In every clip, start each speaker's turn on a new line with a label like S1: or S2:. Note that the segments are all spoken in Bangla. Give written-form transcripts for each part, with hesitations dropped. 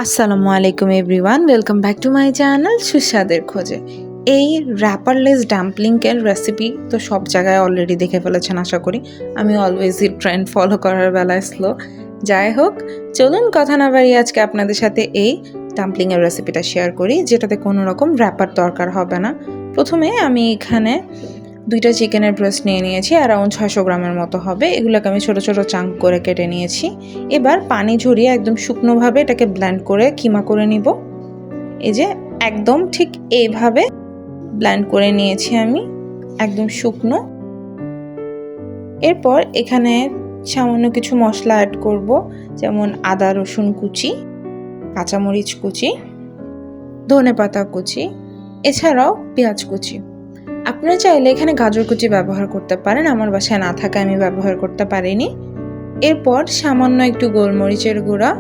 S1: আসসালামু আলাইকুম everyone, welcome back to my channel সুস্বাদের খোঁজে। এই র্যাপারলেস ডাম্পলিংয়ের রেসিপি তো সব জায়গায় অলরেডি দেখে ফেলেছেন আশা করি। আমি অলওয়েজই ট্রেন্ড ফলো করার বেলায় স্লো। যাই হোক, চলুন কথা না বাড়িয়ে আজকে আপনাদের সাথে এই ডাম্পলিংয়ের রেসিপিটা শেয়ার করি, যেটাতে কোনো রকম র্যাপার দরকার হবে না। প্রথমে আমি এখানে 2টা চিকেনের ব্রেস্ট নিয়ে নিয়েছি, অ্যারাউন্ড 600 গ্রামের মতো হবে। এগুলোকে আমি ছোটো ছোটো চাঙ্ক করে কেটে নিয়েছি। এবার পানি ঝরিয়ে একদম শুকনোভাবে এটাকে ব্লেন্ড করে কিমা করে নিব। এই যে একদম ঠিক এইভাবে ব্লেন্ড করে নিয়েছি আমি, একদম শুকনো। এরপর এখানে সামান্য কিছু মশলা অ্যাড করব, যেমন আদা রসুন কুচি, কাঁচামরিচ কুচি, ধনেপাতা কুচি, এছাড়াও পেঁয়াজ কুচি। আপনারা চাইলে এখানে গাজর কুচি ব্যবহার করতে পারেন, আমার বাসায় না থাকা আমি ব্যবহার করতে পারিনি। এরপর সামান্য একটু গোলমরিচের গুঁড়া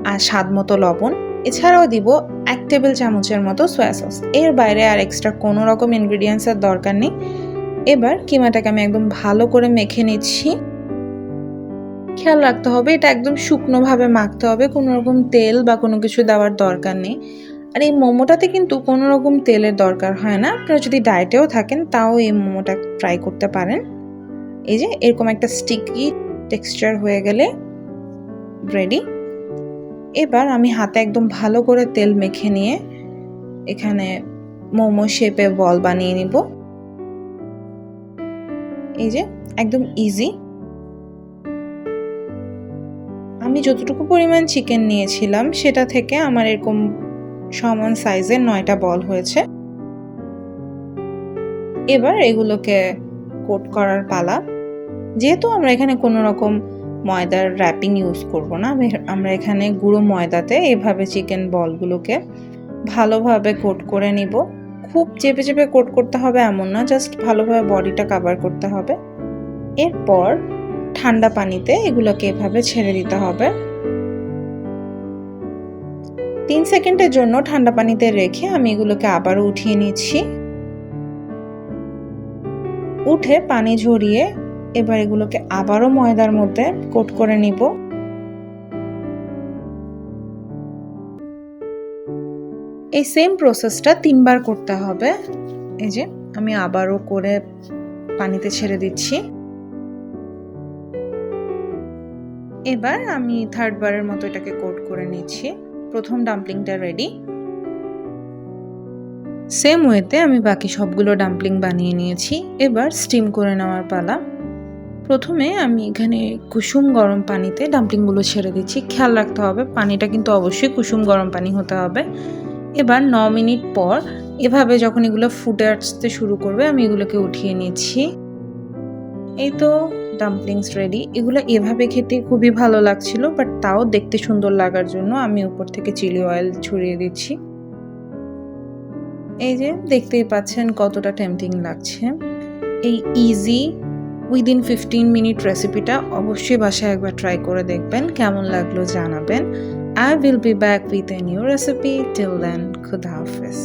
S1: আর স্বাদ মতো লবণ, এছাড়াও দিব 1 টেবিল চামচের মতো সয়া সস। এর বাইরে আর এক্সট্রা কোনো রকম ইনগ্রিডিয়েন্টসের দরকার নেই। এবার কিমাটাকে আমি একদম ভালো করে মেখে নিচ্ছি। খেয়াল রাখতে হবে এটা একদম শুকনোভাবে মাখতে হবে, কোনো রকম তেল বা কোনো কিছু দেওয়ার দরকার নেই। আর এই মোমোটাতে কিন্তু কোনো রকম তেলের দরকার হয় না। আপনারা যদি ডায়েটেও থাকেন তাও এই মোমোটা ট্রাই করতে পারেন। এই যে এরকম একটা স্টিকি টেক্সচার হয়ে গেলে রেডি। এবার আমি হাতে একদম ভালো করে তেল মেখে নিয়ে এখানে মোমো শেপে বল বানিয়ে নিব। এই যে একদম ইজি। আমি যতটুকু পরিমাণ চিকেন নিয়েছিলাম সেটা থেকে আমার এরকম সমান সাইজের 9টা বল হয়েছে। এবার এগুলোকে কোট করার পালা। যেহেতু আমরা এখানে কোনো রকম ময়দার র্যাপিং ইউজ করব না, আমরা এখানে গুঁড়ো ময়দাতে এভাবে চিকেন বলগুলোকে ভালোভাবে কোট করে নিব। খুব চেপে চেপে কোট করতে হবে এমন না, জাস্ট ভালোভাবে বডিটা কভার করতে হবে। এরপর ঠান্ডা পানিতে এগুলোকে এভাবে ছেড়ে দিতে হবে। 3 সেকেন্ডের জন্য ঠান্ডা পানিতে রেখে আমি এগুলোকে আবারও উঠিয়ে নিচ্ছি। উঠে পানি ঝরিয়ে এবার এগুলোকে আবারও ময়দার মধ্যে কোট করে নিব। এই সেম প্রসেসটা 3 বার করতে হবে। এই যে আমি আবারও করে পানিতে ছেড়ে দিচ্ছি। এবার আমি 3rd বারের মতো এটাকে কোট করে নিচ্ছি। প্রথম ডাম্পলিংটা রেডি। সেম ওয়েতে আমি বাকি সবগুলো ডাম্পলিং বানিয়ে নিয়েছি। এবার স্টিম করে নেওয়ার পালা। প্রথমে আমি এখানে কুসুম গরম পানিতে ডাম্পলিংগুলো ছেড়ে দিচ্ছি। খেয়াল রাখতে হবে পানিটা কিন্তু অবশ্যই কুসুম গরম পানি হতে হবে। এবার 9 মিনিট পর এভাবে যখন এগুলো ফুটে আসতে শুরু করবে আমি এগুলোকে উঠিয়ে নিচ্ছি। এই তো ডাম্পলিংস রেডি। এগুলো এভাবে খেতে খুবই ভালো লাগছিল, বাট তাও দেখতে সুন্দর লাগার জন্য আমি উপর থেকে চিলি অয়েল ছড়িয়ে দিচ্ছি। এই যে দেখতেই পাচ্ছেন কতটা টেম্পটিং লাগছে। এই ইজি উইদিন 15 মিনিট রেসিপিটা অবশ্যই বাসায় একবার ট্রাই করে দেখবেন, কেমন লাগলো জানাবেন। I will be back with a new recipe. Till then, Khuda Hafiz.